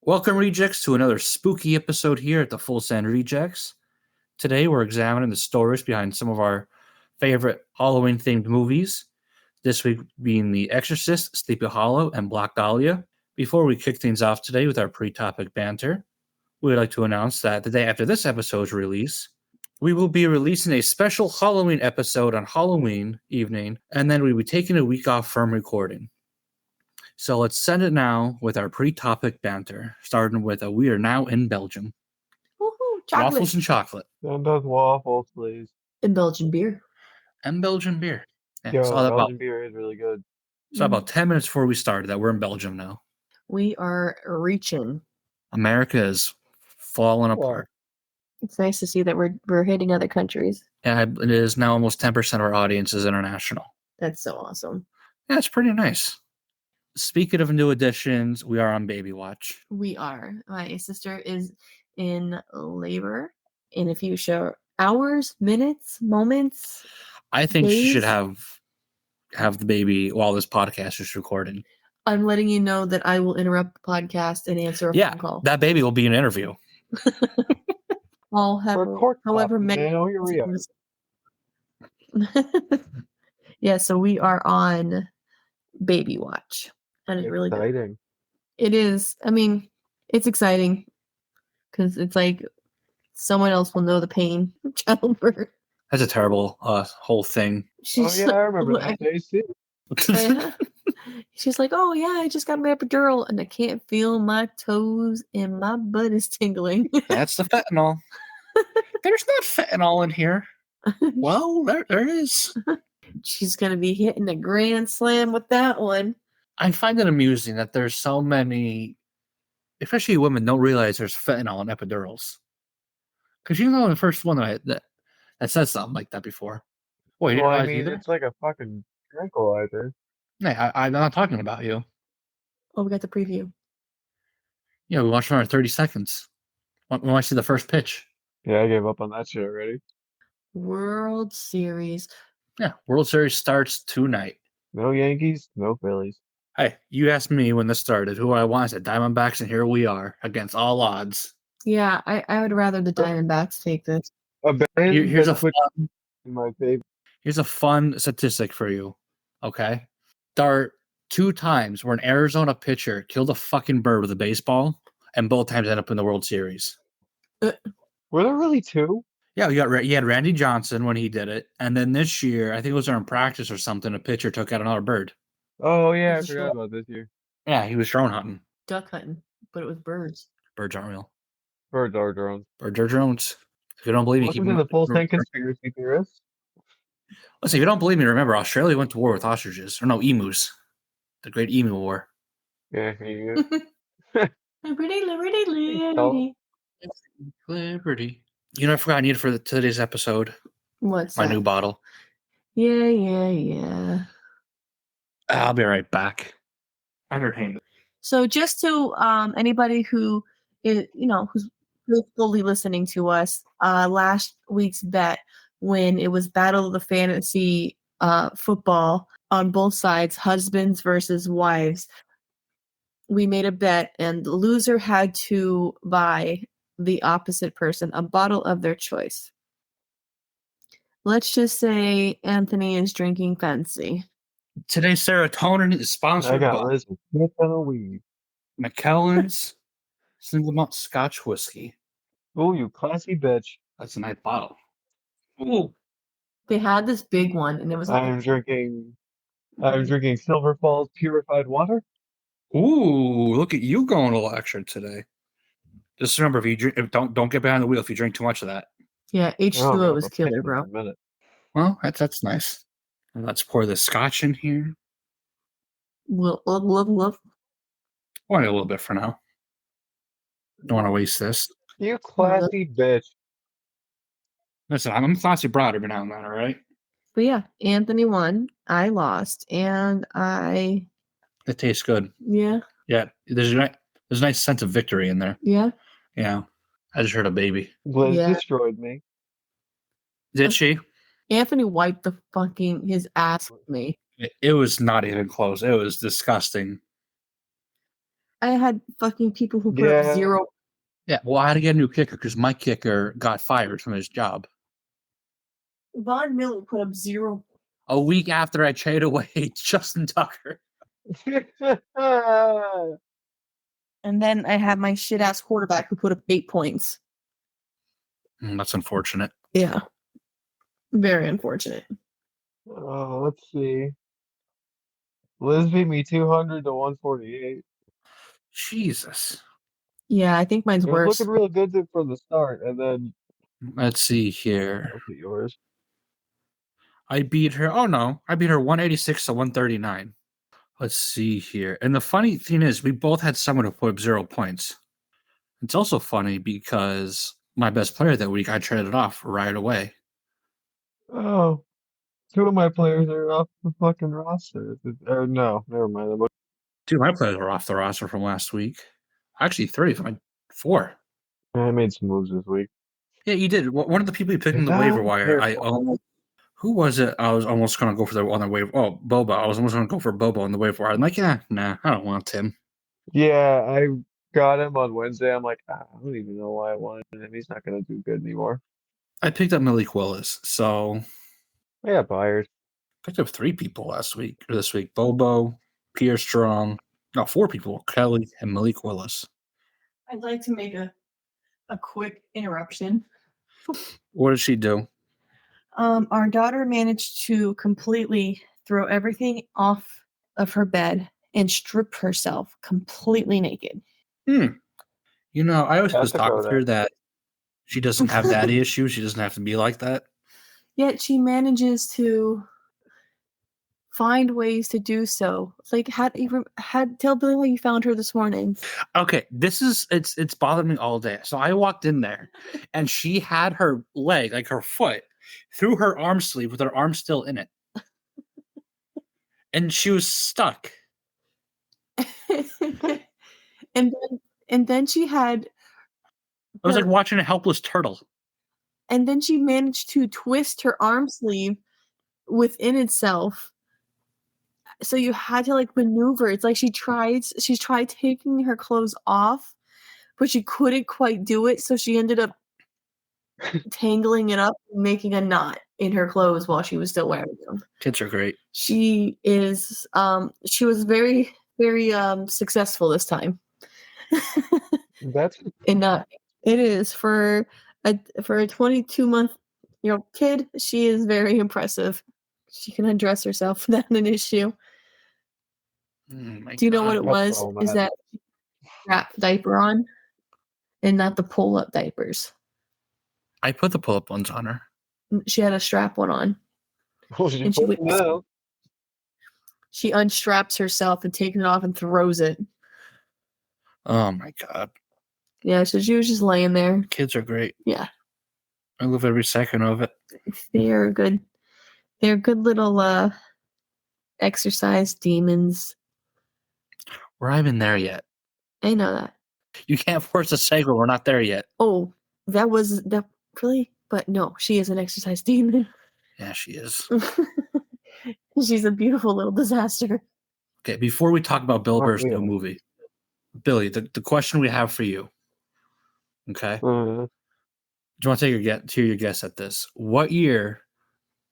Welcome, Rejects, to another spooky episode here at the Full Send Rejects. Today, we're examining the stories behind some of our favorite Halloween-themed movies. This week being The Exorcist, Sleepy Hallow, and Black Dahlia. Before we kick things off today with our pre-topic banter, we would like to announce that the day after this episode's release, we will be releasing a special Halloween episode on Halloween evening, and then we'll be taking a week off from recording. So let's send it now with our pre-topic banter, starting with we are now in Belgium. Woohoo! Chocolate. Waffles and chocolate. Send us waffles, please. And Belgian beer. And Belgian beer. Yeah, Yo, saw that Belgian beer is really good. So about 10 minutes before we started that we're in Belgium now. We are reaching. America is falling apart. It's nice to see that we're hitting other countries. Yeah, it is now almost 10% of our audience is international. That's so awesome. Yeah, it's pretty nice. Speaking of new additions, we are on baby watch. We are. My sister is in labor in a few hours, minutes, moments. I think she days. should have the baby while this podcast is recording. I'm letting you know that I will interrupt the podcast and answer a phone call. That baby will be an interview. I'll have however many. Yeah, so we are on baby watch. That is really exciting. It is. I mean, it's exciting because it's like someone else will know the pain of childbirth. That's a terrible whole thing. I remember that day too. She's like, oh yeah, I just got my epidural and I can't feel my toes and my butt is tingling. That's the fentanyl. There's not fentanyl in here. Well, there is. She's going to be hitting a grand slam with that one. I find it amusing that there's so many, especially women, don't realize there's fentanyl in epidurals. Because you know the first one that said something like that before. Wait, well, I mean, it's like a fucking tranquilizer. Hey, I'm not talking about you. Oh, we got the preview. Yeah, we watched around 30 seconds. When I see the first pitch. Yeah, I gave up on that shit already. World Series. Yeah, World Series starts tonight. No Yankees, no Phillies. Hey, you asked me when this started who I want. I said Diamondbacks, and here we are against all odds. Yeah, I would rather the Diamondbacks take this. Here's a fun, my favorite. Here's a fun statistic for you. Okay, there are 2 times where an Arizona pitcher killed a fucking bird with a baseball, and both times ended up in the World Series. Were there really 2? Yeah, you had Randy Johnson when he did it, and then this year, I think it was during practice or something, a pitcher took out another bird. Oh yeah, I forgot about this year. Yeah, he was drone hunting. Duck hunting, but it was birds. Birds aren't real. Birds are drones. Birds are drones. If you don't believe me, Welcome to the Full Send Conspiracy Theorists. Listen, if you don't believe me, remember Australia went to war with ostriches, or no, emus. The Great Emu War. Yeah, you Liberty. You know, I forgot I needed for today's episode. What's my that? new bottle? Yeah. I'll be right back. Entertainment. So, just to anybody who is, who's faithfully listening to us, last week's bet when it was Battle of the Fantasy football on both sides, husbands versus wives, we made a bet, and the loser had to buy the opposite person a bottle of their choice. Let's just say Anthony is drinking fancy. Today's serotonin is sponsored by Macallan's Single Malt Scotch Whiskey. Oh, you classy bitch. That's a nice bottle. Ooh. They had this big one, and it was. I'm drinking Silver Falls purified water. Ooh, look at you going a little extra today. Just remember, if you drink, don't get behind the wheel if you drink too much of that. Yeah, H2O is killer, bro. Well, that's nice. And let's pour the scotch in here. Love. Only a little bit for now. Don't want to waste this. You classy bitch. Listen, I'm a classy broad every now and then, all right? But yeah, Anthony won. I lost, and I. It tastes good. Yeah. Yeah, there's a nice sense of victory in there. Yeah. Yeah. I just heard a baby. Liz destroyed me. Did she? Anthony wiped his ass with me. It was not even close. It was disgusting. I had fucking people who put up Yeah. 0. Yeah, well, I had to get a new kicker because my kicker got fired from his job Von Miller put up 0. a week after I traded away Justin Tucker. And then I had my shit ass quarterback who put up 8 points. That's unfortunate. Yeah. Very unfortunate. Oh, let's see. Liz beat me 200 to 148. Jesus. Yeah, I think mine's It was worse. looking real good from the start, and then Let's see here. look at yours. I beat her. Oh, no. I beat her 186 to 139. Let's see here. And the funny thing is, we both had someone who put up 0 points. It's also funny because my best player that week, I traded off right away. Oh, two of my players are off the fucking roster. Or no, never mind. Two of my players are off the roster from last week. Actually, 3. 4. I made some moves this week. Yeah, you did. One of the people you picked in the Ah, waiver wire, careful. who was it? I was almost going to go for the on the waiver. Oh, Boba. I was almost going to go for Boba on the waiver wire. I'm like, yeah, nah, I don't want him. Yeah, I got him on Wednesday. I'm like, I don't even know why I wanted him. He's not going to do good anymore. I picked up Malik Willis, so I got buyers. picked up 3 people last week or this week. Bobo, Pierre Strong. No, 4 people. Kelly and Malik Willis. I'd like to make a quick interruption. What did she do? Our daughter managed to completely throw everything off of her bed and strip herself completely naked. You know, I always That's was a talking with her Kodak. that she doesn't have daddy issues. She doesn't have to be like that. Yet she manages to find ways to do so. Like tell Billy how you found her this morning. Okay, it's bothered me all day. So I walked in there and she had her leg, like her foot, through her arm sleeve with her arm still in it. And she was stuck. and then she had It was like watching a helpless turtle. And then she managed to twist her arm sleeve within itself. So you had to like maneuver. It's like she tried taking her clothes off, but she couldn't quite do it. So she ended up tangling it up, making a knot in her clothes while she was still wearing them. Kids are great. She was very, very successful this time. That's And it is for a 22-month-old kid. She is very impressive. She can undress herself without an issue. Do you know what it was? Is that strap diaper on and not the pull-up diapers? I put the pull-up ones on her. She had a strap one on. and she unstraps herself and takes it off and throws it. Oh my god. Yeah, so she was just laying there. Kids are great. Yeah. I love every second of it. They're good. They're good little exercise demons. We're not even there yet. I know that. You can't force a segue. We're not there yet. Oh, that really? But no, she is an exercise demon. Yeah, she is. She's a beautiful little disaster. Okay, before we talk about Bill Burr's new movie, Billy, the question we have for you. Okay. Do you want to take your guess at this? What year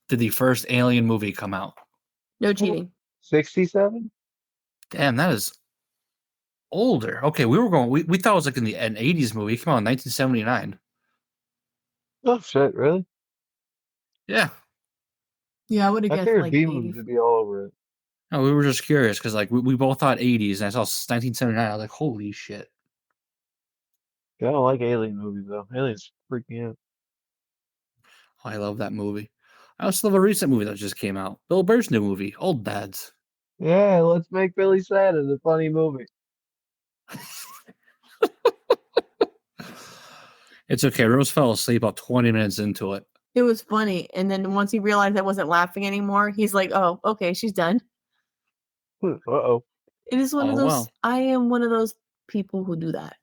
did the first Alien movie come out? No cheating. 67? Damn, that is older. Okay, we thought it was like in an 80s movie. It came out in 1979. Oh shit, really? Yeah. Yeah, I would have I guessed figured like B 80. movies would be all over it. No, we were just curious because like we both thought 80s and I saw 1979. I was like, holy shit. Yeah, I don't like alien movies though. Aliens freak me out. I love that movie. I also love a recent movie that just came out. Bill Burr's new movie, Old Dads. Yeah, let's make Billy sad as a funny movie. It's okay. Rose fell asleep about 20 minutes into it. It was funny. And then once he realized I wasn't laughing anymore, he's like, oh, okay, she's done. Uh-oh. It is one of those. Well. I am one of those people who do that.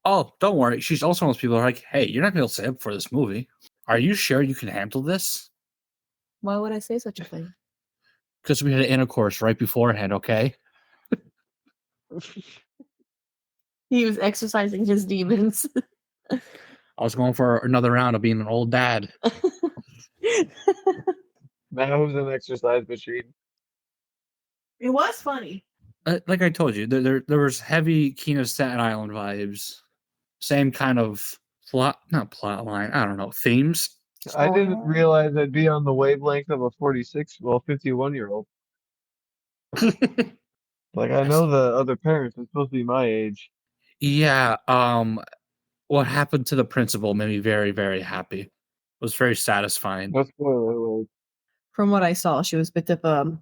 Oh, don't worry. She's also one of those people who are like, hey, you're not going to be able to stay up for this movie. Are you sure you can handle this? Why would I say such a thing? Because we had an intercourse right beforehand, okay? He was exercising his demons. I was going for another round of being an old dad. Now who's an exercise machine? It was funny. Like I told you, there was heavy King of Staten Island vibes. Same kind of not plot line. I don't know, themes. I didn't realize I'd be on the wavelength of a 51-year-old. Like, I know the other parents are supposed to be my age. Yeah. What happened to the principal made me very, very happy. It was very satisfying. No spoiler alert. From what I saw, she was a bit of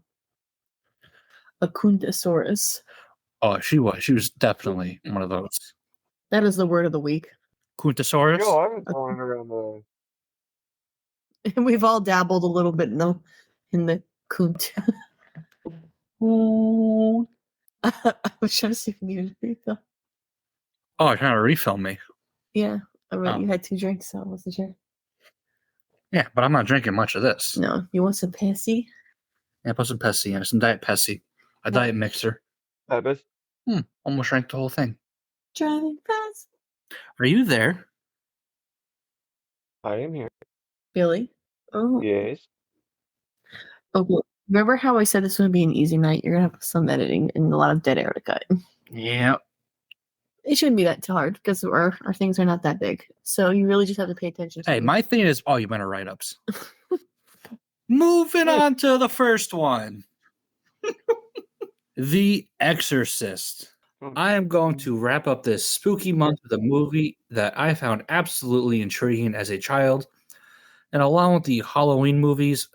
a Kuntasaurus. Oh, she was definitely one of those. That is the word of the week. Kuntasaurus? Yo, I've been throwing around the... And we've all dabbled a little bit in the Kunt. Ooh. I was trying to see if you needed a refill. Oh, you're trying to refill me. Yeah, I read Oh. you had 2 drinks, so I wasn't sure. Yeah, but I'm not drinking much of this. No, you want some Pepsi? Yeah, put some Pepsi in it, some Diet Pepsi. A Diet Mixer. Pebbles? Almost drank the whole thing. Driving fast. Are you there? I am here. Billy? Oh. Yes. Okay. Remember how I said this would be an easy night? You're going to have some editing and a lot of dead air to cut. Yeah. It shouldn't be that hard because our things are not that big. So you really just have to pay attention to Hey, it. my thing is argumentative write-ups. Moving on to the first one. The Exorcist. I am going to wrap up this spooky month with a movie that I found absolutely intriguing as a child, and along with the Halloween movies,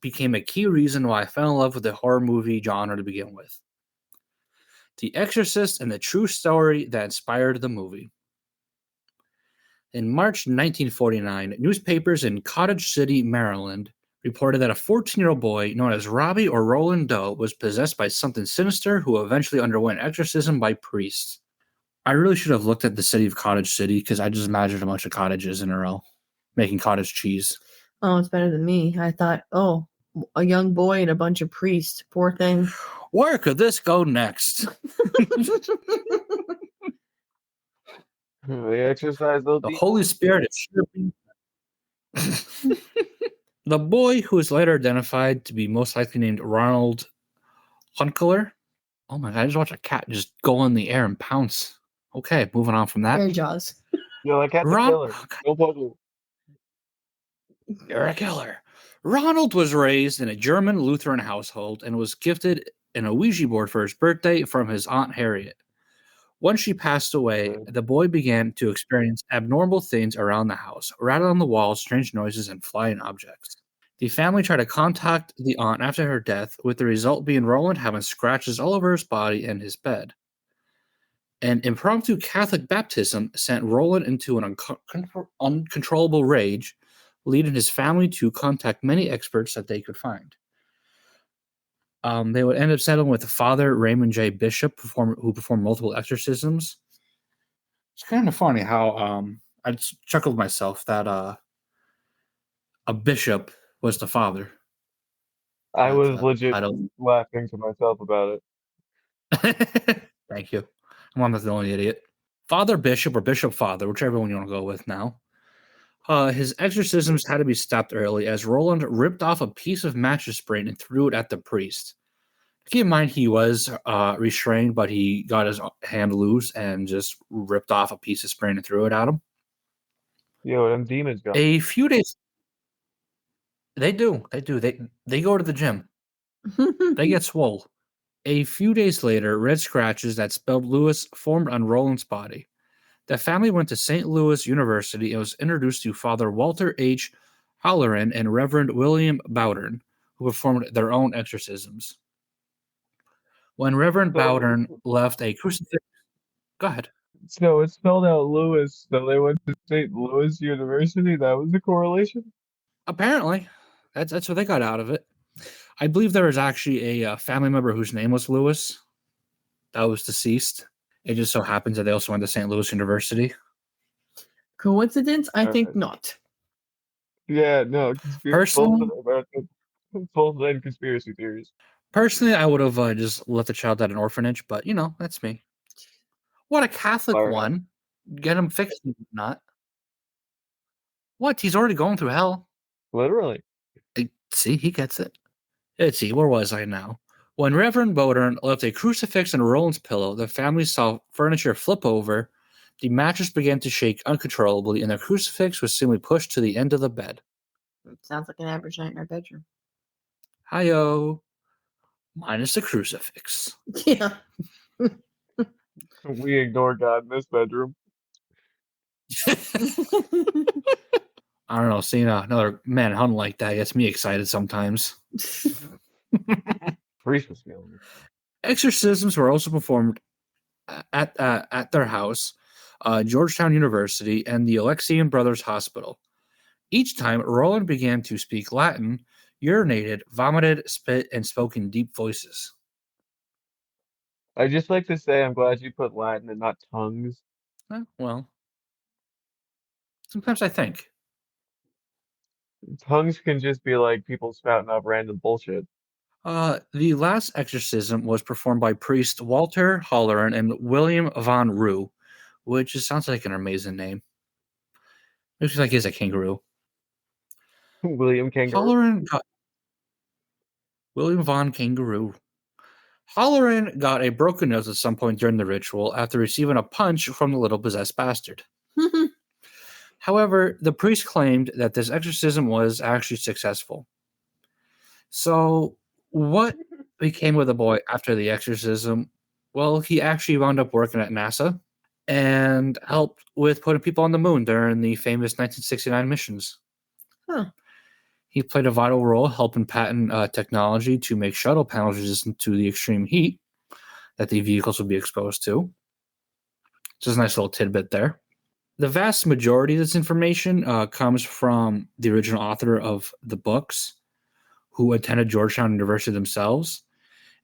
became a key reason why I fell in love with the horror movie genre to begin with. The Exorcist and the true story that inspired the movie. In March 1949, newspapers in Cottage City, Maryland, reported that a 14-year-old boy known as Robbie or Roland Doe was possessed by something sinister who eventually underwent exorcism by priests. I really should have looked at the city of Cottage City because I just imagined a bunch of cottages in a row making cottage cheese. Oh, it's better than me. I thought, oh, a young boy and a bunch of priests. Poor thing. Where could this go next? They exercise those The demons. Holy Spirit is sure. The boy, who is later identified to be most likely named Ronald Hunkler. Oh my god, I just watched a cat just go in the air and pounce. Okay, moving on from that. Air Jaws. You're like, cat's a killer. No puzzle. You're a killer. Ronald was raised in a German Lutheran household and was gifted an Ouija board for his birthday from his Aunt Harriet. Once she passed away, the boy began to experience abnormal things around the house, rattle on the walls, strange noises, and flying objects. The family tried to contact the aunt after her death, with the result being Roland having scratches all over his body and his bed. An impromptu Catholic baptism sent Roland into an uncontrollable rage, leading his family to contact many experts that they could find. They would end up settling with Father Raymond J. Bishop, who performed multiple exorcisms. It's kind of funny how I just chuckled myself that a bishop was the father. I was legit laughing to myself about it. Thank you. I'm not the only idiot. Father Bishop or Bishop Father, whichever one you want to go with now. His exorcisms had to be stopped early as Roland ripped off a piece of mattress spring and threw it at the priest. Keep in mind he was restrained, but he got his hand loose and just ripped off a piece of spring and threw it at him. Yo, them demons go. A few days. They do. They go to the gym. They get swole. A few days later, red scratches that spelled Lewis formed on Roland's body. The family went to St. Louis University and was introduced to Father Walter H. Halloran and Reverend William Bowdern, who performed their own exorcisms. When Reverend Bowdern left a crucifix... Go ahead. So it's spelled out Lewis, so they went to St. Louis University? That was the correlation? Apparently. That's what they got out of it. I believe there was actually a family member whose name was Lewis that was deceased. It just so happens that they also went to St. Louis University. Coincidence? I think not. Yeah, no. Personally, conspiracy theories. Personally, I would have just left the child at an orphanage, but, that's me. What, a Catholic Fire. one? Get him fixed and not. What? He's already going through hell. Literally. See, he gets it. Let's see, where was I now? When Reverend Bodern left a crucifix and Roland's pillow, the family saw furniture flip over, the mattress began to shake uncontrollably, and the crucifix was simply pushed to the end of the bed. Sounds like an average night in our bedroom. Hi-yo. Minus the crucifix. Yeah. We ignore God in this bedroom. I don't know, seeing another man hung like that gets me excited sometimes. Christmas feeling. Exorcisms were also performed at their house, Georgetown University, and the Alexian Brothers Hospital. Each time, Roland began to speak Latin, urinated, vomited, spit, and spoke in deep voices. I just like to say I'm glad you put Latin and not tongues. Well, sometimes I think. Tongues can just be like people spouting off random bullshit. The last exorcism was performed by priest Walter Holleran and William von Rue, which just sounds like an amazing name. Looks like he's a kangaroo. William Kangaroo. Holleran got William von Kangaroo. Holleran got a broken nose at some point during the ritual after receiving a punch from the little possessed bastard. However, the priest claimed that this exorcism was actually successful. So, what became of the boy after the exorcism? Well, he actually wound up working at NASA and helped with putting people on the moon during the famous 1969 missions. Huh. He played a vital role helping patent technology to make shuttle panels resistant to the extreme heat that the vehicles would be exposed to. Just a nice little tidbit there. The vast majority of this information comes from the original author of the books, who attended Georgetown University themselves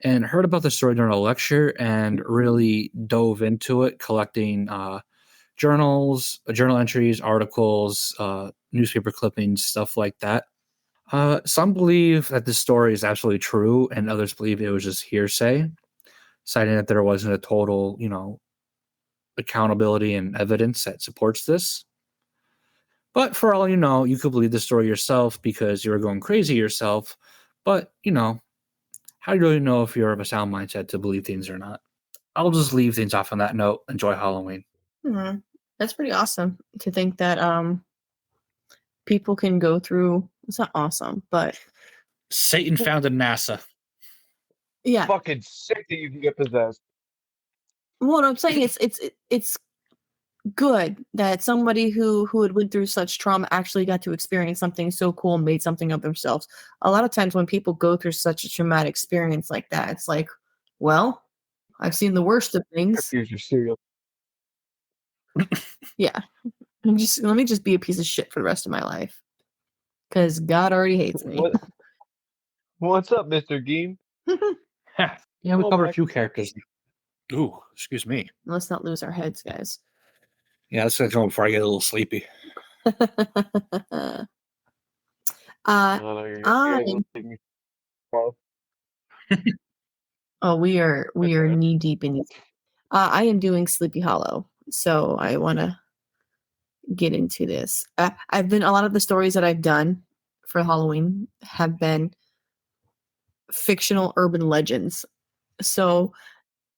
and heard about the story during a lecture and really dove into it, collecting journal entries, articles, newspaper clippings, stuff like that. Some believe that this story is absolutely true, and others believe it was just hearsay, citing that there wasn't a total, accountability and evidence that supports this. But for all you know, you could believe the story yourself because you were going crazy yourself. But, how do you really know if you're of a sound mindset to believe things or not? I'll just leave things off on that note. Enjoy Halloween. That's pretty awesome to think that people can go through. It's not awesome, but Satan founded NASA. Yeah. Fucking sick that you can get possessed. What I'm saying is it's good that somebody who had went through such trauma actually got to experience something so cool and made something of themselves. A lot of times when people go through such a traumatic experience like that, it's like, well, I've seen the worst of things. Here's your cereal. Yeah. Let me just be a piece of shit for the rest of my life. Because God already hates me. What's up, Mr. Geen? Yeah, we covered a few characters. Ooh, excuse me. Let's not lose our heads, guys. Yeah, let's get going before I get a little sleepy. We are knee deep in these. I am doing Sleepy Hallow, so I want to get into this. A lot of the stories that I've done for Halloween have been fictional urban legends. So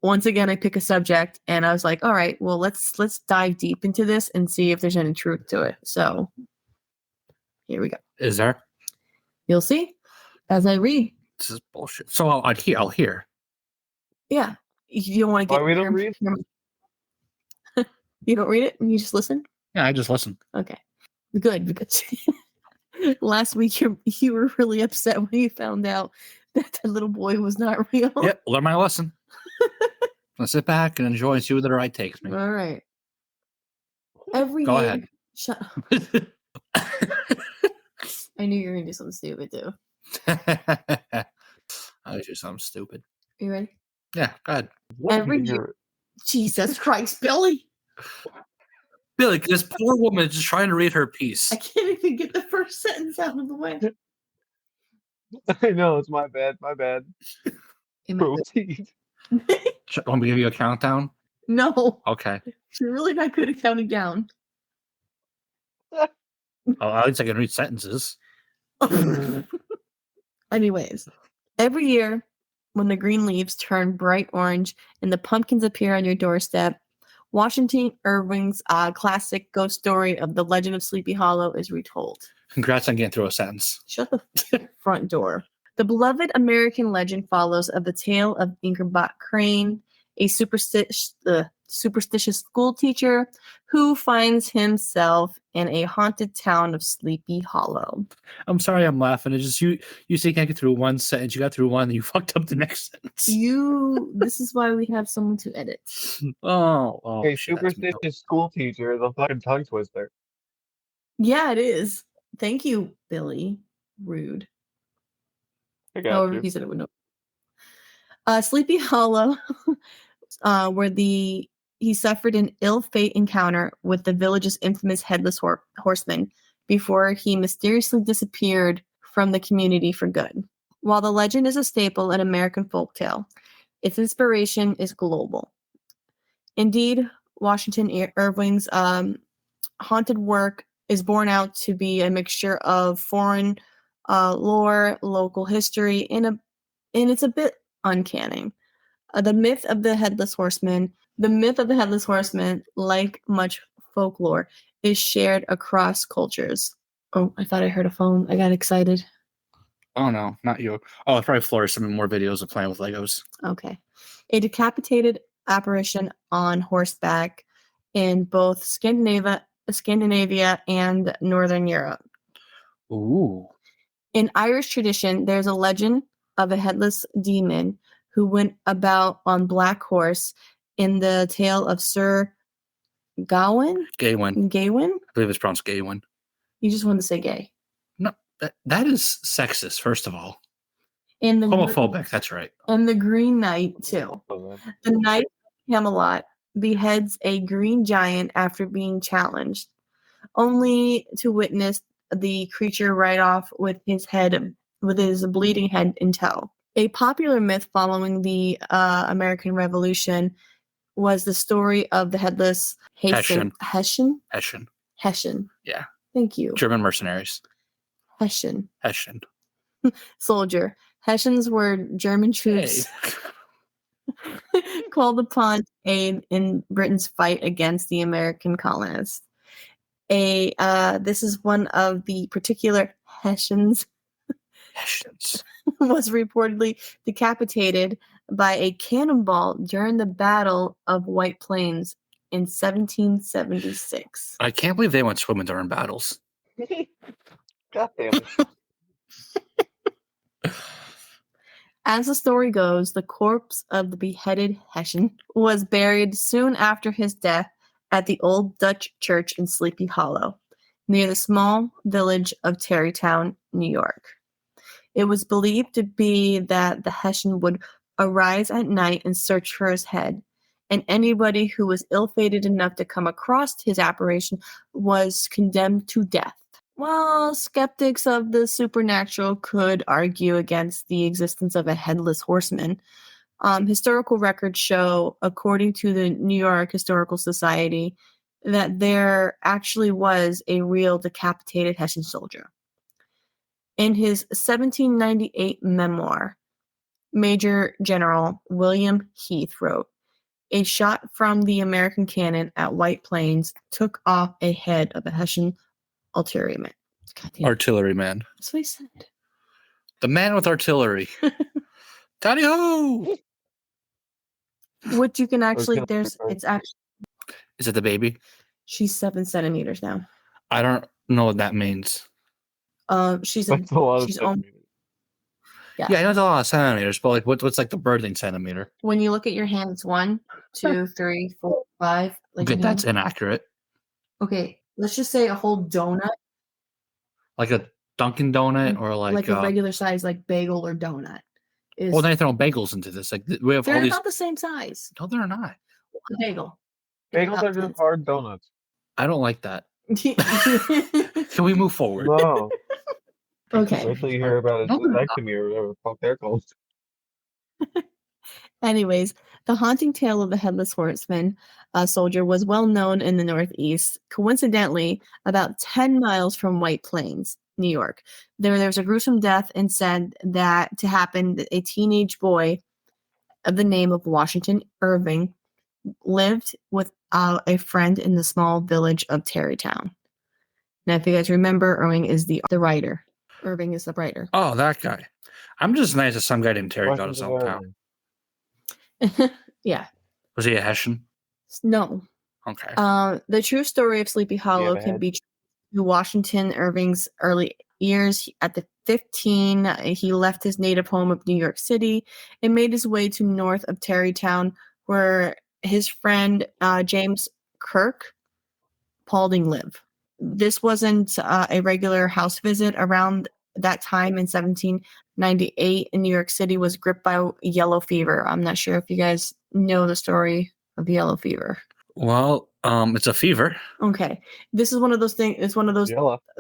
once again, I pick a subject and I was like, all right, well, let's dive deep into this and see if there's any truth to it. So here we go. Is there? You'll see as I read. This is bullshit. So I'll hear. Yeah. You don't want to get... Why we don't read? You don't read it and you just listen? Yeah, I just listen. Okay. Good, because last week you were really upset when you found out that the little boy was not real. Yep, learn my lesson. I'll sit back and enjoy and see where the ride takes me. All right. Go ahead. Shut up. I knew you were going to do something stupid, too. I'll do something stupid. Are you ready? Yeah, go ahead. Every year. Jesus Christ, Billy. Billy, this poor woman is just trying to read her piece. I can't even get the first sentence out of the way. I know, it's my bad. My bad. Want me to give you a countdown? No, Okay. you're really not good at counting down. Oh, at least I can read sentences. Anyways, every year when the green leaves turn bright orange and the pumpkins appear on your doorstep, Washington Irving's classic ghost story of the Legend of Sleepy Hollow is retold. Congrats on getting through a sentence. Shut the front door. The beloved American legend follows of the tale of Ingerbot Crane, a superstitious school teacher who finds himself in a haunted town of Sleepy Hollow. I'm sorry I'm laughing. It's just you say you can't get through one sentence. You got through one, and you fucked up the next sentence. This is why we have someone to edit. Oh, Hey, shit, that's me. superstitious school teacher is a fucking tongue twister. Yeah, it is. Thank you, Billy. Rude. I got However, you. he said it would know. Sleepy Hollow, where he suffered an ill fate encounter with the village's infamous headless horseman before he mysteriously disappeared from the community for good. While the legend is a staple in American folktale, its inspiration is global. Indeed, Washington Irving's haunted work is born out to be a mixture of foreign lore, local history, and it's a bit uncanny. The myth of the headless horseman, like much folklore, is shared across cultures. Oh, I thought I heard a phone. I got excited. Oh no, not you. Oh, it's probably Flores. Some more videos of playing with Legos. Okay. A decapitated apparition on horseback in both Scandinavia and Northern Europe. Ooh. In Irish tradition, there's a legend of a headless demon who went about on black horse in the tale of Sir Gawain. Gawain. Gawain? I believe it's pronounced Gawain. You just wanted to say gay. No, that is sexist, first of all. And the homophobic, that's right. And the Green Knight, too. The Knight of Camelot beheads a green giant after being challenged, only to witness the creature ride off with his bleeding head in tow. A popular myth following the American Revolution was the story of the headless Hessian. Yeah. Thank you. German mercenaries. Hessian. Soldier. Hessians were German troops called upon to aid in Britain's fight against the American colonists. This is one of the particular Hessians was reportedly decapitated by a cannonball during the Battle of White Plains in 1776. I can't believe they went swimming during battles. God damn it. As the story goes, the corpse of the beheaded Hessian was buried soon after his death at the Old Dutch Church in Sleepy Hollow, near the small village of Tarrytown, New York. It was believed to be that the Hessian would arise at night and search for his head, and anybody who was ill-fated enough to come across his apparition was condemned to death. While skeptics of the supernatural could argue against the existence of a headless horseman, historical records show, according to the New York Historical Society, that there actually was a real decapitated Hessian soldier. In his 1798 memoir, Major General William Heath wrote, "A shot from the American cannon at White Plains took off a head of a Hessian artilleryman." Artilleryman. That's what he said. The man with artillery. Tally ho! Which you can actually, it's actually. Is it the baby? She's 7 centimeters now. I don't know what that means. She's That's a lot of she's centimeters. Yeah, I know it's a lot of centimeters, but like, what's like the birthing centimeter? When you look at your hand, it's 1, 2, 3, 4, 5. Like Okay, that's inaccurate. Okay, let's just say a whole donut. Like a Dunkin' Donut or like a regular size like bagel or donut. Well, they throw bagels into this. Like we have they're all these. Not the same size. No, they're not. A bagel. Bagels are just hard donuts. I don't like that. Can we move forward? No. Okay. Wait till you hear about a vasectomy or whatever the fuck they're called. Anyways, the haunting tale of the headless horseman soldier was well known in the Northeast. Coincidentally, about 10 miles from White Plains, New York, there was a gruesome death and said that to happen, a teenage boy of the name of Washington Irving lived with a friend in the small village of Tarrytown. Now, if you guys remember, Irving is the writer. Irving is the writer. Oh, that guy. I'm just nice that some guy named Terry got his own town. Yeah. Was he a Hessian? No. Okay. The true story of Sleepy Hollow can be traced to Washington Irving's early years. At the 15, he left his native home of New York City and made his way to north of Tarrytown, where his friend James Kirk Paulding lived. This wasn't a regular house visit. Around that time in 1798, in New York City was gripped by yellow fever. I'm not sure if you guys know the story of yellow fever. Well, it's a fever. Okay. This is one of those things. It's one of those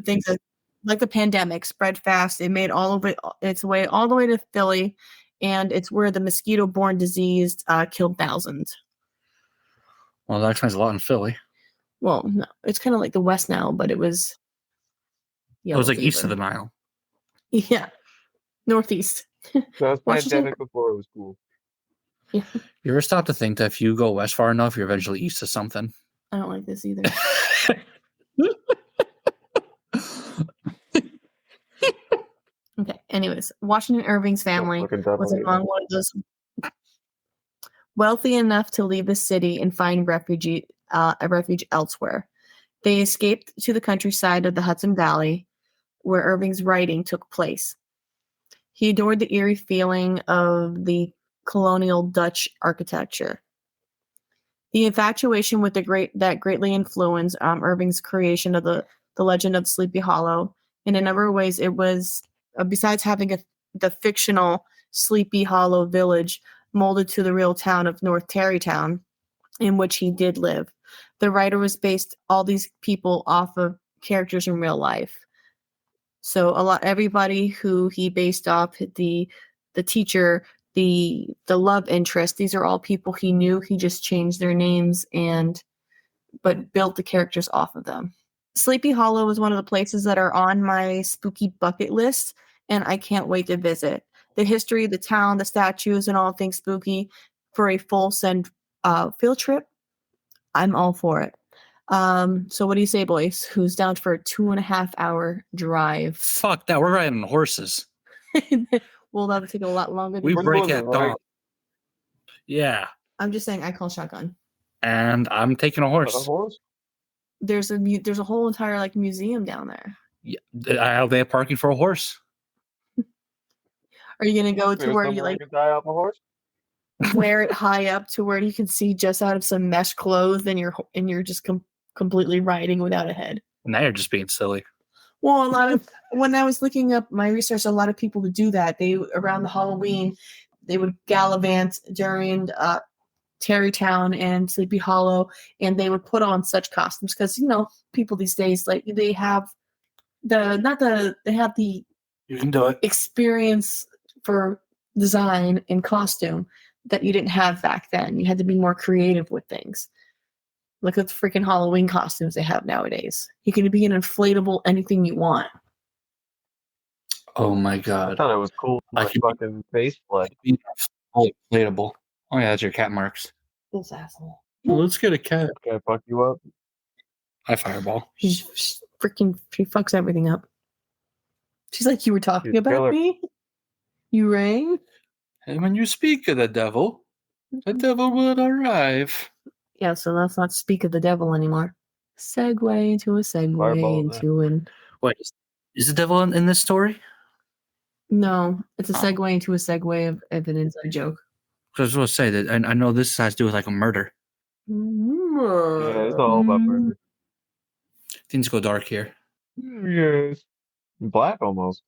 things that, like the pandemic, spread fast. It made its way all the way to Philly, and it's where the mosquito-borne disease killed thousands. Well, that explains a lot in Philly. Well, no, it's kind of like the West now, but it was. It was like fever. East of the Nile. Yeah, Northeast. So it was pandemic before it was cool. Yeah. You ever stop to think that if you go west far enough, you're eventually east of something? I don't like this either. Okay. Anyways, Washington Irving's family was among one of those wealthy enough to leave the city and find a refuge elsewhere. They escaped to the countryside of the Hudson Valley, where Irving's writing took place. He adored the eerie feeling of the colonial Dutch architecture. The infatuation with that greatly influenced Irving's creation of the legend of Sleepy Hollow. In a number of ways, it was, besides having the fictional Sleepy Hollow village molded to the real town of North Tarrytown, in which he did live. The writer was based all these people off of characters in real life. So everybody who he based off, the teacher, the love interest, these are all people he knew. He just changed their names but built the characters off of them. Sleepy Hollow is one of the places that are on my spooky bucket list, and I can't wait to visit. The history, the town, the statues, and all things spooky for a full send field trip, I'm all for it. So what do you say, boys? Who's down for a 2.5 hour drive? Fuck that. We're riding horses. Well, that would take a lot longer. We break at dawn. Yeah. I'm just saying I call shotgun. And I'm taking a horse. A horse? There's a whole entire museum down there. Yeah. They have parking for a horse. Are you gonna go to where you die off a horse? Wear it high up to where you can see just out of some mesh clothes, and you're just completely riding without a head? Now you're just being silly. Well, when I was looking up my research, a lot of people would do that. Around the Halloween, they would gallivant during Tarrytown and Sleepy Hollow, and they would put on such costumes because people these days they have the you can do it experience for design and costume that you didn't have back then. You had to be more creative with things. Look at the freaking Halloween costumes they have nowadays. You can be an inflatable anything you want. Oh my god! I thought it was cool. My fucking face blood. Inflatable. Oh yeah, that's your cat marks. This asshole. Well, let's get a cat. Can I fuck you up? I fireball. She fucks everything up. She's like, you were talking about me? You rang? And when you speak of the devil will arrive. Yeah, so let's not speak of the devil anymore. Segue into a segue Fireball into an... Wait, is the devil in this story? No, it's a segue into a segue of an inside joke. I was going to say that, and I know this has to do with a murder. Yeah, it's all about murder. Things go dark here. Yes. Black almost.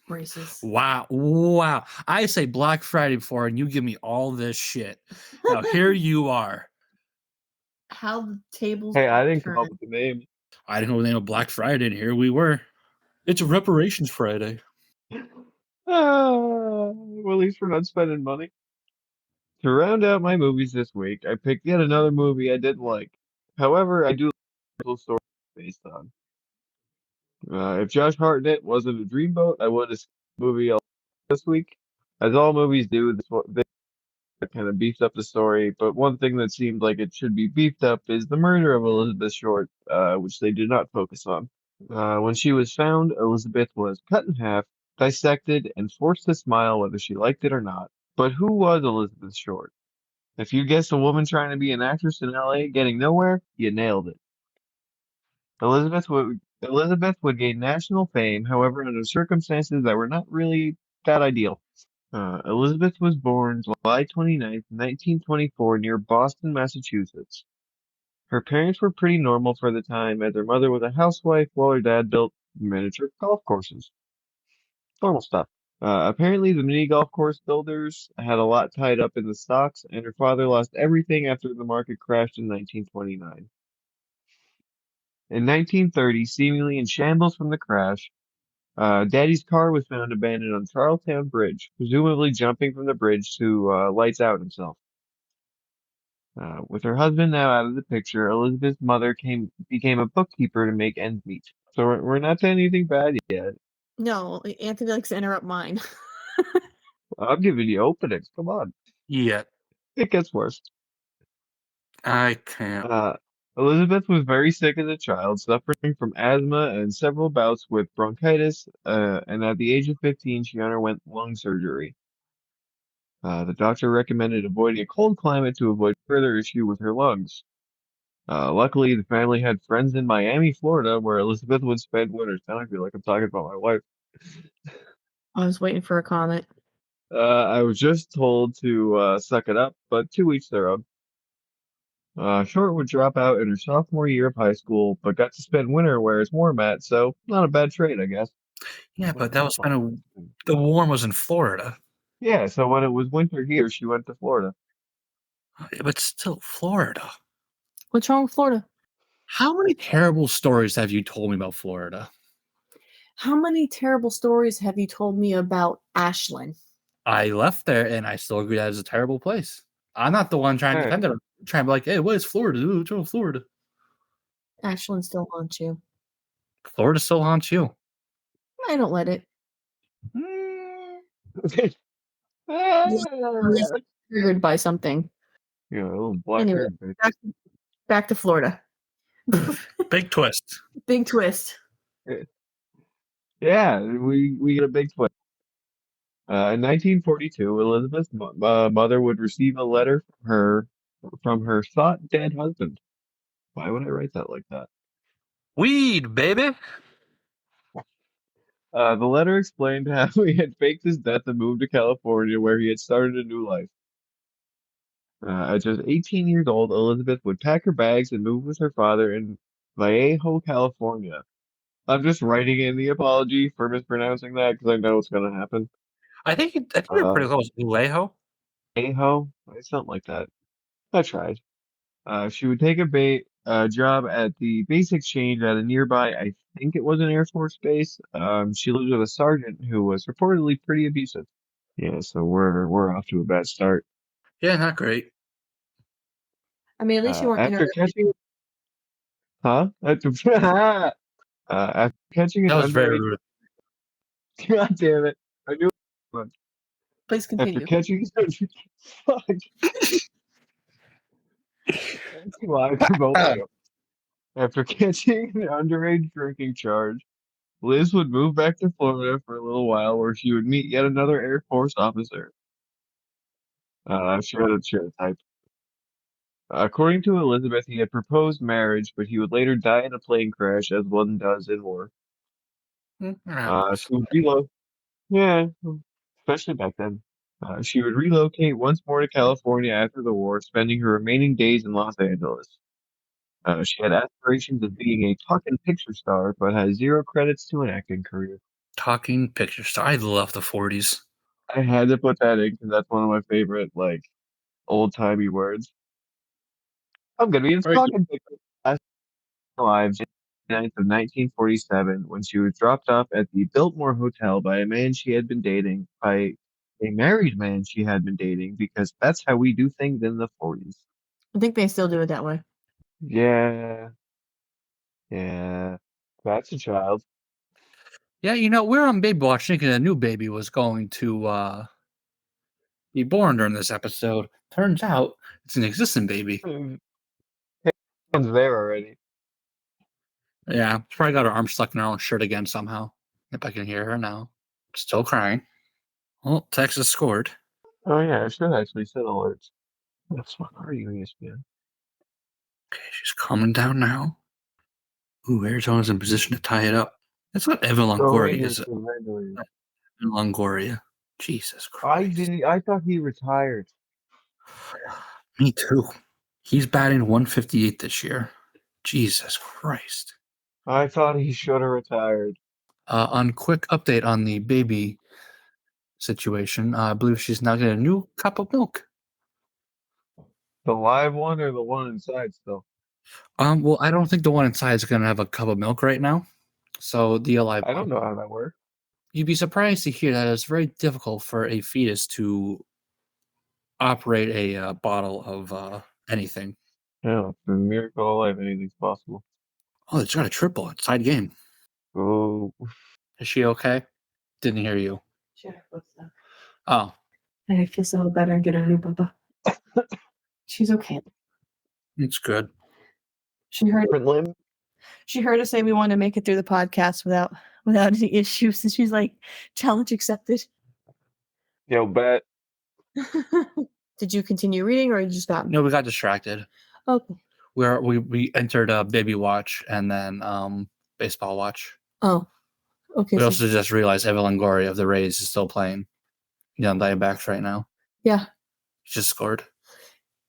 Racist. Wow. I say Black Friday before, and you give me all this shit. Now here you are. How the tables. Hey, I didn't come up with the name. I didn't know the name of Black Friday, and here we were. It's a reparations Friday. Well, at least we're not spending money. To round out my movies this week, I picked yet another movie I did like. However, I do like the story it's based on. If Josh Hartnett wasn't a dreamboat, I would have seen the movie this week. As all movies do, this kind of beefed up the story, but one thing that seemed like it should be beefed up is the murder of Elizabeth Short, which they did not focus on. When she was found, Elizabeth was cut in half, dissected, and forced to smile whether she liked it or not. But who was Elizabeth Short? If you guessed a woman trying to be an actress in LA getting nowhere, you nailed it. Elizabeth would gain national fame, however, under circumstances that were not really that ideal. Elizabeth was born July 29th, 1924, near Boston, Massachusetts. Her parents were pretty normal for the time, as her mother was a housewife while her dad built miniature golf courses. Normal stuff. Apparently, the mini golf course builders had a lot tied up in the stocks, and her father lost everything after the market crashed in 1929. In 1930, seemingly in shambles from the crash, Daddy's car was found abandoned on Charlestown Bridge, presumably jumping from the bridge to lights out himself. With her husband now out of the picture, Elizabeth's mother became a bookkeeper to make ends meet. So we're not saying anything bad yet. No, Anthony likes to interrupt mine. I'm giving you openings. Come on. Yeah, It gets worse. I can't. Elizabeth was very sick as a child, suffering from asthma and several bouts with bronchitis, and at the age of 15, she underwent lung surgery. The doctor recommended avoiding a cold climate to avoid further issue with her lungs. Luckily, the family had friends in Miami, Florida, where Elizabeth would spend winters. Now I feel like I'm talking about my wife. I was waiting for a comment. I was just told to suck it up, but to each their own. Short would drop out in her sophomore year of high school, but got to spend winter where it's warm at, so not a bad trade, I guess. Yeah, but that was kind of the warm was in Florida. Yeah, so when it was winter here, she went to Florida. But still, Florida. What's wrong with Florida? How many terrible stories have you told me about Florida? How many terrible stories have you told me about Ashland? I left there and I still agree that it's a terrible place. I'm not the one trying to All right. defend it. I'm trying to be like, hey, what is Florida? Ooh, what's wrong with Florida? Ashland still haunts you. Florida still haunts you. I don't let it. Mm, Unless I'm triggered by something. Yeah, a little black Anyway, haired bitch. back to Florida. big twist. Big twist. Yeah, we get a big twist. In 1942, Elizabeth's mother would receive a letter from her thought dead husband. Why would I write that like that? Weed, baby. The letter explained how he had faked his death and moved to California, where he had started a new life. At just 18 years old, Elizabeth would pack her bags and move with her father in Vallejo, California. I'm just writing in the apology for mispronouncing that because I know it's going to happen. I think you're pretty Uh, close. Vallejo. Vallejo, something like that. I tried. She would take a job at the base exchange at a nearby, I think it was an Air Force base. She lived with a sergeant who was reportedly pretty abusive. Yeah, so we're off to a bad start. Yeah, not great. I mean, at least you weren't After interrupted. catching, huh? After catching an That was very underage, rude. God damn it! I knew it. Please After continue. catching, fuck, that's why for both of you. After catching an underage drinking charge, Liz would move back to Florida for a little while, where she would meet yet another Air Force officer. She had a type. According to Elizabeth, he had proposed marriage, but he would later die in a plane crash, as one does in war. She would relocate. Yeah, especially back then. She would relocate once more to California after the war, spending her remaining days in Los Angeles. She had aspirations of being a talking picture star, but had zero credits to an acting career. Talking picture star. I love the 40s. I had to put that in because that's one of my favorite, like, old-timey words. I'm gonna be in Right. talking picture. Last alive, January 9th of 1947, when she was dropped off at the Biltmore Hotel by a man she had been dating by a married man she had been dating, because that's how we do things in the 40s. I think they still do it that way. Yeah, yeah, that's a child. Yeah, we're on baby watch thinking a new baby was going to be born during this episode. Turns out it's an existing baby. Hands there already. Yeah, she's probably got her arm stuck in her own shirt again somehow. If I can hear her now. Still crying. Well, Texas scored. Oh yeah, I should actually set alerts. That's what are you, ESPN? Okay, she's calming down now. Ooh, Arizona's in position to tie it up. That's what Evan Longoria is. Evan Longoria. Jesus Christ. I thought he retired. Me too. He's batting 158 this year. Jesus Christ. I thought he should have retired. On quick update on the baby situation, I believe she's now getting a new cup of milk. The live one or the one inside still? Well, I don't think the one inside is going to have a cup of milk right now. So the alive I don't one. know how that works. You'd be surprised to hear that it's very difficult for a fetus to operate a bottle of anything. Yeah, it's a miracle of life. Anything's possible. Oh, it's got a triple. It's tied game. Oh, Is she okay? Didn't hear you. Sure. What's that? Oh, I feel so better and get a new Bubba. She's okay. it's good. She heard different limb. She heard us say we want to make it through the podcast without any issues, and she's like, challenge accepted. Yo, bet. Did you continue reading or you just got No, we got distracted. Okay. We entered baby watch and then baseball watch. Oh. Okay. We also just realized Evan Longoria of the Rays is still playing. On Diamondbacks right now. Yeah. He just scored.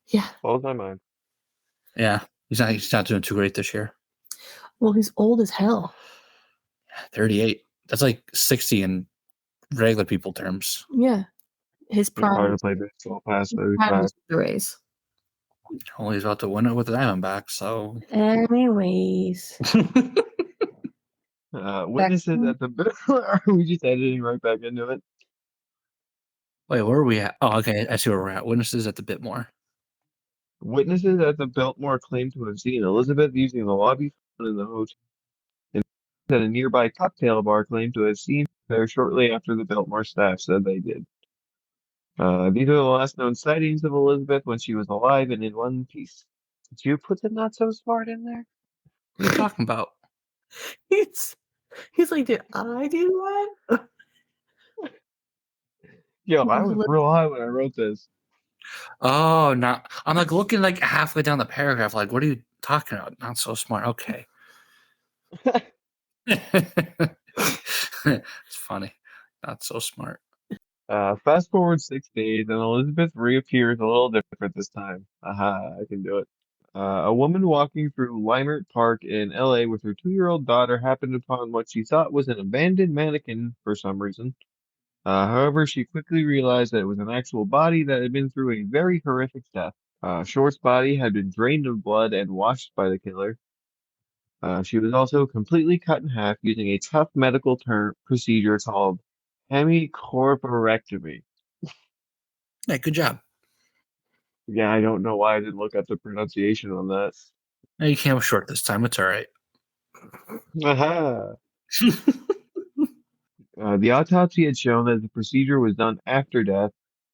Yeah. Blows my mind. Yeah. He's not doing too great this year. Well, he's old as hell. 38. That's like 60 in regular people terms. Yeah. His It's hard prime to play baseball past was the Rays. Well, he's about to win it with the Diamondbacks, so. Anyways. Witnesses at the are we just editing right back into it? Wait, where are we at? Oh, okay. I see where we're at. Witnesses at the Bitmore. Witnesses at the Biltmore claim to have seen Elizabeth using the lobby phone in the hotel, and at a nearby cocktail bar claimed to have seen her there shortly after the Biltmore staff said they did. These are the last known sightings of Elizabeth when she was alive and in one piece. Did you put the not so smart in there? What are you talking about? He's like, did I do that? Yo, I was real high when I wrote this. Oh, no. I'm like looking like halfway down the paragraph, like, what are you talking about? Not so smart. Okay. It's funny. Not so smart. Fast forward 6 days, and Elizabeth reappears a little different this time. Aha, I can do it. A woman walking through Leimert Park in LA with her 2-year-old daughter happened upon what she thought was an abandoned mannequin for some reason. However, she quickly realized that it was an actual body that had been through a very horrific death. Short's body had been drained of blood and washed by the killer. She was also completely cut in half using a tough medical procedure called hemicorporectomy. Hey, good job. Yeah, I don't know why I didn't look up the pronunciation on that. Hey, you came up short this time. It's all right. Aha! The autopsy had shown that the procedure was done after death,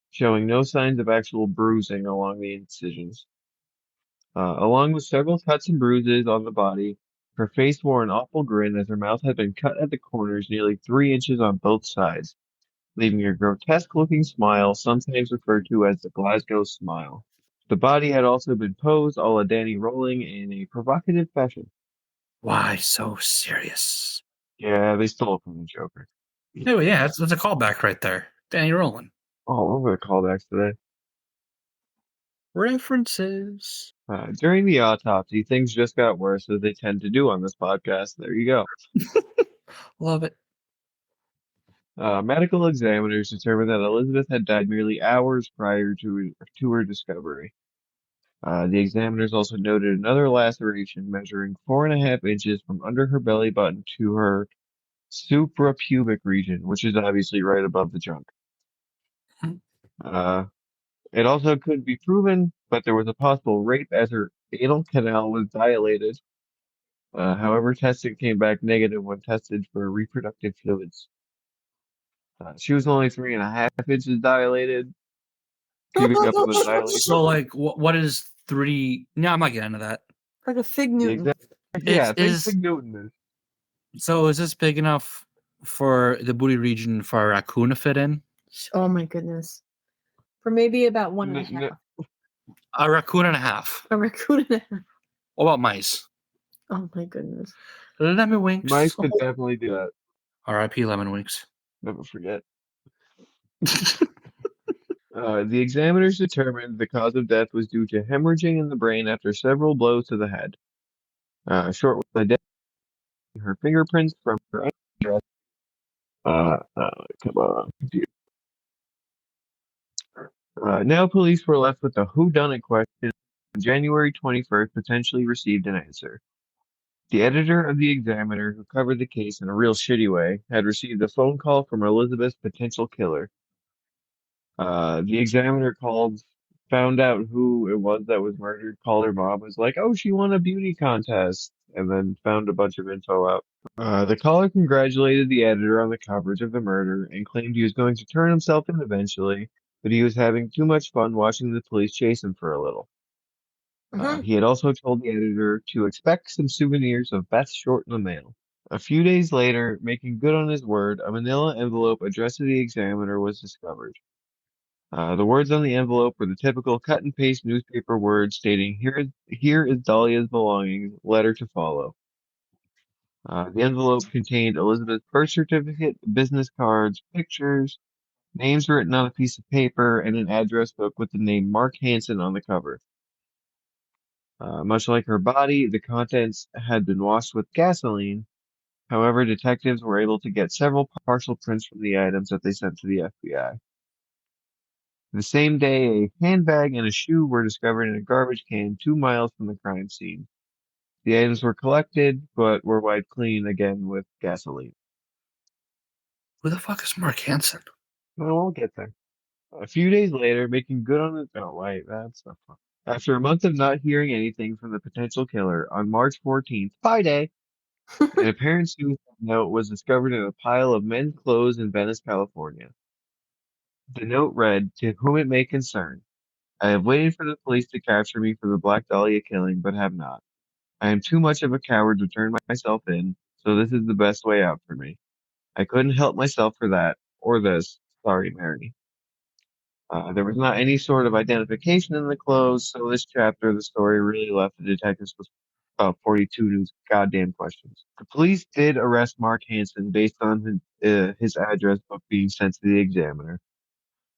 showing no signs of actual bruising along the incisions. Along with several cuts and bruises on the body, her face wore an awful grin as her mouth had been cut at the corners nearly 3 inches on both sides, leaving a grotesque-looking smile sometimes referred to as the Glasgow smile. The body had also been posed a la Danny Rolling in a provocative fashion. Why so serious? Yeah, they stole it from the Joker. Oh, yeah, that's a callback right there. Danny Rowland. All over the callbacks today. References. During the autopsy, things just got worse, as they tend to do on this podcast. There you go. Love it. Medical examiners determined that Elizabeth had died merely hours prior to her discovery. The examiners also noted another laceration measuring 4.5 inches from under her belly button to her suprapubic region, which is obviously right above the junk. It also could be proven, but there was a possible rape as her anal canal was dilated. However, testing came back negative when tested for reproductive fluids. She was only 3.5 inches dilated, keeping up with the dilation. So, like, what is 3? No, I'm not getting into that. Like a fig The Newton. exact, yeah, think Big Newton is. So is this big enough for the booty region for a raccoon to fit in? Oh my goodness. For maybe about one and a N- half. A raccoon and a half. A raccoon and a half. What about mice? Oh my goodness. Lemon winks. Mice could definitely do that. R.I.P. Lemon winks. Never forget. The examiners determined the cause of death was due to hemorrhaging in the brain after several blows to the head. Short was identified her fingerprints from her undress. Come on. Now police were left with the whodunit question. On January 21st, potentially received an answer. The editor of the Examiner, who covered the case in a real shitty way, had received a phone call from Elizabeth's potential killer. The Examiner found out who it was that was murdered, called her mom, was like, oh, she won a beauty contest, and then found a bunch of info out. The caller congratulated the editor on the coverage of the murder and claimed he was going to turn himself in eventually, but he was having too much fun watching the police chase him for a little. He had also told the editor to expect some souvenirs of Beth Short in the mail. A few days later, making good on his word, a manila envelope addressed to the Examiner was discovered. The words on the envelope were the typical cut and paste newspaper words stating, here is Dahlia's belongings, letter to follow. The envelope contained Elizabeth's birth certificate, business cards, pictures, names written on a piece of paper, and an address book with the name Mark Hansen on the cover. Much like her body, the contents had been washed with gasoline. However, detectives were able to get several partial prints from the items that they sent to the FBI. The same day, a handbag and a shoe were discovered in a garbage can 2 miles from the crime scene. The items were collected, but were wiped clean again with gasoline. Who the fuck is Mark Hansen? Well, we'll get there. A few days later, making good on it. Oh, wait, that's not fun. After a month of not hearing anything from the potential killer, on March 14th, Pi Day, an apparent suicide note was discovered in a pile of men's clothes in Venice, California. The note read, to whom it may concern, I have waited for the police to capture me for the Black Dahlia killing, but have not. I am too much of a coward to turn myself in, so this is the best way out for me. I couldn't help myself for that, or this. Sorry, Mary. There was not any sort of identification in the clothes, so this chapter of the story really left the detectives with about 42 new goddamn questions. The police did arrest Mark Hansen based on his address book being sent to the Examiner.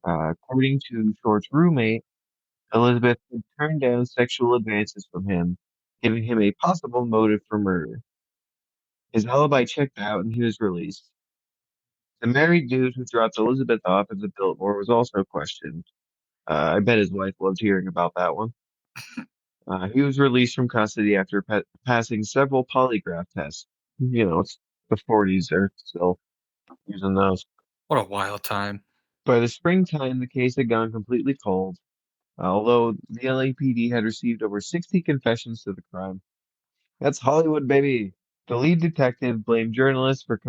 According to Short's roommate, Elizabeth had turned down sexual advances from him, giving him a possible motive for murder. His alibi checked out and he was released. The married dude who dropped Elizabeth off at the Biltmore was also questioned. I bet his wife loved hearing about that one. He was released from custody after passing several polygraph tests. You know, it's the 40s, they're still using those. What a wild time. By the springtime, the case had gone completely cold, although the LAPD had received over 60 confessions to the crime. That's Hollywood, baby! The lead detective blamed journalists for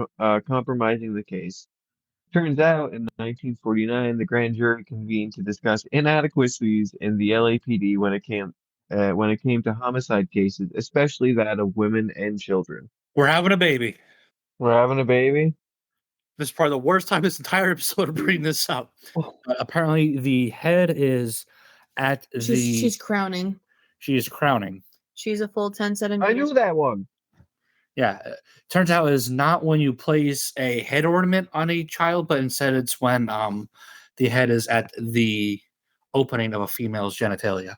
compromising the case. Turns out, in 1949, the grand jury convened to discuss inadequacies in the LAPD when it came to homicide cases, especially that of women and children. We're having a baby. We're having a baby? This is probably the worst time this entire episode of bringing this up. Apparently, the head is at She's crowning. She is crowning. She's a full 10 centimeters. I knew that one. Yeah. Turns out it's not when you place a head ornament on a child, but instead it's when the head is at the opening of a female's genitalia.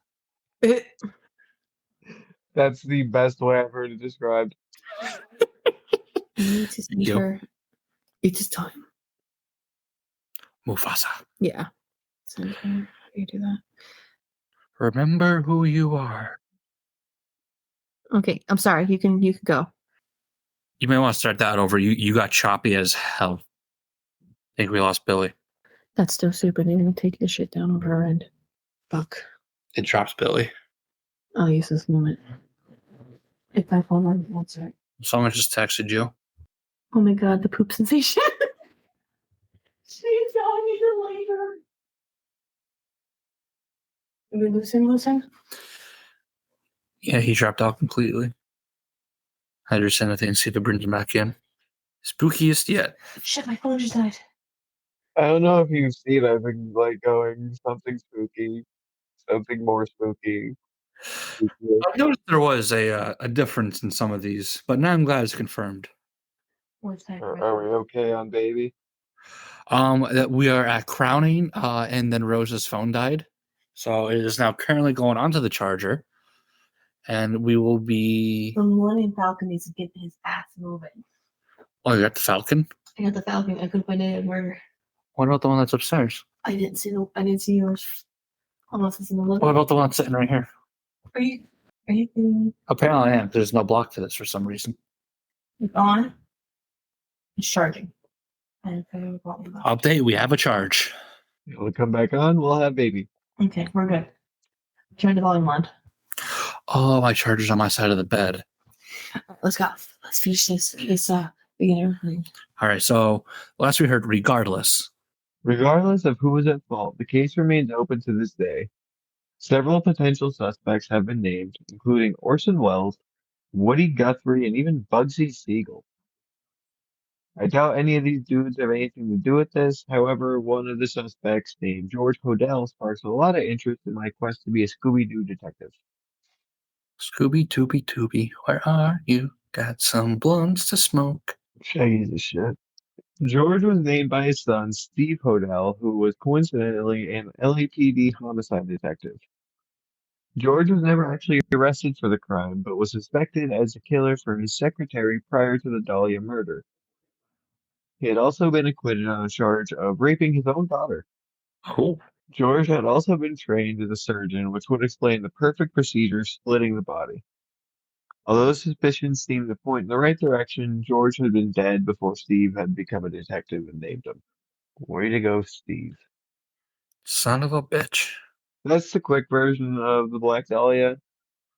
That's the best way I've heard it described. You need to send her. It's his time. Mufasa. Yeah. Send her. How do you do that? Remember who you are. Okay, I'm sorry. You can go. You may want to start that over. You got choppy as hell. I think we lost Billy. That's still stupid. They're gonna take this shit down over her end. Fuck. It drops Billy. I'll use this moment. If I fall on one sec. Someone just texted you. Oh my god, the poop sensation. She's going into labor. Are we losing? Yeah, he dropped out completely. I just sent a thing to see if it brings him back in. Spookiest yet. Shit, my phone just died. I don't know if you've seen, I've been like going something spooky, something more spooky. I noticed there was a difference in some of these, but now I'm glad it's confirmed. What's that? Are we okay on baby? That we are at crowning, and then Rose's phone died, so it is now currently going onto the charger, and we will be. The Millennium Falcon needs to get his ass moving. Oh, you got the Falcon? I got the Falcon. I couldn't find it anywhere. What about the one that's upstairs? I didn't see yours. Unless it's in the living. What about the one sitting right here? Are you kidding me? Apparently, I am. There's no block to this for some reason. It's on. It's charging. Update: we have a charge. We'll come back on. We'll have baby. Okay, we're good. Turn the volume on. Oh, my charger's on my side of the bed. Let's go. Let's finish this beginner. All right. So last we heard, regardless. Regardless of who was at fault, the case remains open to this day. Several potential suspects have been named, including Orson Welles, Woody Guthrie, and even Bugsy Siegel. I doubt any of these dudes have anything to do with this. However, one of the suspects, named George Hodel, sparks a lot of interest in my quest to be a Scooby-Doo detective. Scooby Dooby Dooby, where are you? Got some blunts to smoke. Shaggy's a shit. George was named by his son, Steve Hodel, who was coincidentally an LAPD homicide detective. George was never actually arrested for the crime, but was suspected as a killer for his secretary prior to the Dahlia murder. He had also been acquitted on a charge of raping his own daughter. Oh. George had also been trained as a surgeon, which would explain the perfect procedure splitting the body. Although suspicions seemed to point in the right direction, George had been dead before Steve had become a detective and named him. Way to go, Steve. Son of a bitch. That's the quick version of the Black Dahlia.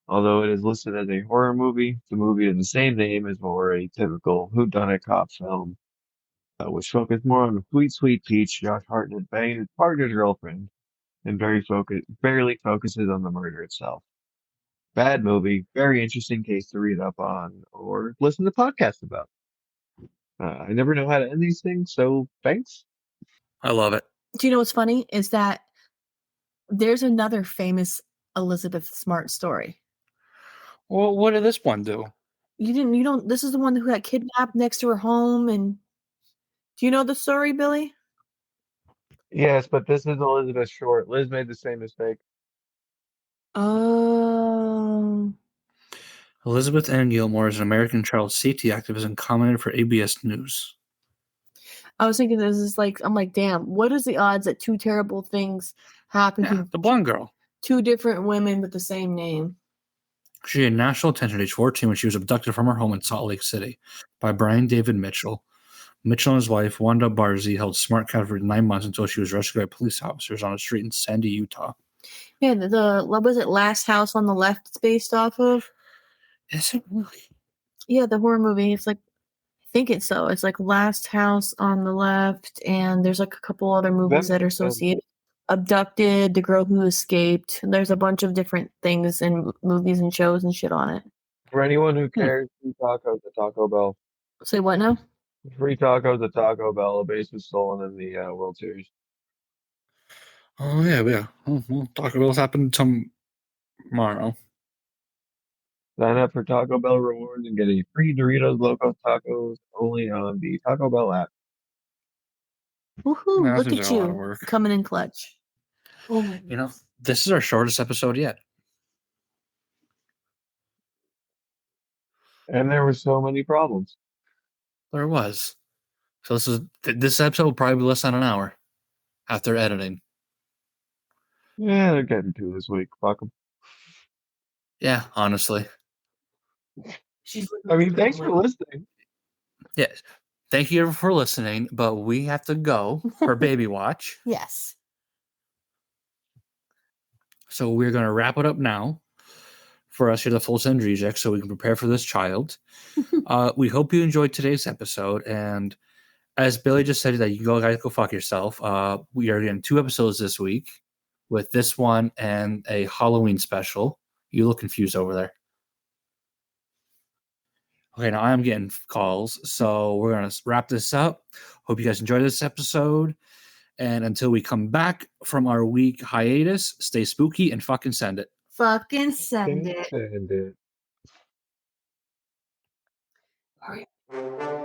Although it is listed as a horror movie, the movie of the same name is more a typical whodunit cop film, which focused more on the sweet Peach, Josh Hartnett banging his partner's girlfriend, and barely focuses on the murder itself. Bad movie, very interesting case to read up on or listen to podcasts about. I never know how to end these things, so thanks. I love it. Do you know what's funny? Is that there's another famous Elizabeth Smart story. Well, what did this one do? This is the one who got kidnapped next to her home. And do you know the story, Billy? Yes, but this is Elizabeth Short. Liz made the same mistake. Oh. Elizabeth Ann Gilmore is an American child safety activist and commented for ABS News. I was thinking I'm like, damn, what is the odds that two terrible things happen to the blonde girl? Two different women with the same name. She had national attention at age 14 when she was abducted from her home in Salt Lake City by Brian David Mitchell. Mitchell and his wife, Wanda Barzee, held Smart captive for 9 months until she was rescued by police officers on a street in Sandy, Utah. Yeah, what was it, Last House on the Left it's based off of? Is it really? Yeah, the horror movie. It's like, I think it's so. It's like Last House on the Left, and there's like a couple other movies that are associated. Abducted, The Girl Who Escaped. There's a bunch of different things and movies and shows and shit on it. For anyone who cares, free tacos at Taco Bell. Say what now? Free tacos at Taco Bell. A base was stolen in the World Series. Oh, yeah. Well, Taco Bell's happened tomorrow. Sign up for Taco Bell rewards and get a free Doritos Locos tacos only on the Taco Bell app. Woohoo! Look at you coming in clutch. Oh my goodness. This is our shortest episode yet. And there were so many problems. There was. So this episode will probably be less than an hour after editing. Yeah, they're getting to this week. Fuck them. Yeah, honestly. I mean, thanks for listening. Yeah. Thank you for listening, but we have to go for baby watch. Yes. So we're going to wrap it up now for us here, the Full Send Reject, so we can prepare for this child. We hope you enjoyed today's episode. And as Billy just said, that you guys go fuck yourself. We are getting 2 episodes this week with this one and a Halloween special. You look confused over there. Okay, now I'm getting calls, so we're going to wrap this up. Hope you guys enjoyed this episode. And until we come back from our week hiatus, stay spooky and fucking send it. Fucking send it. Send it. All right.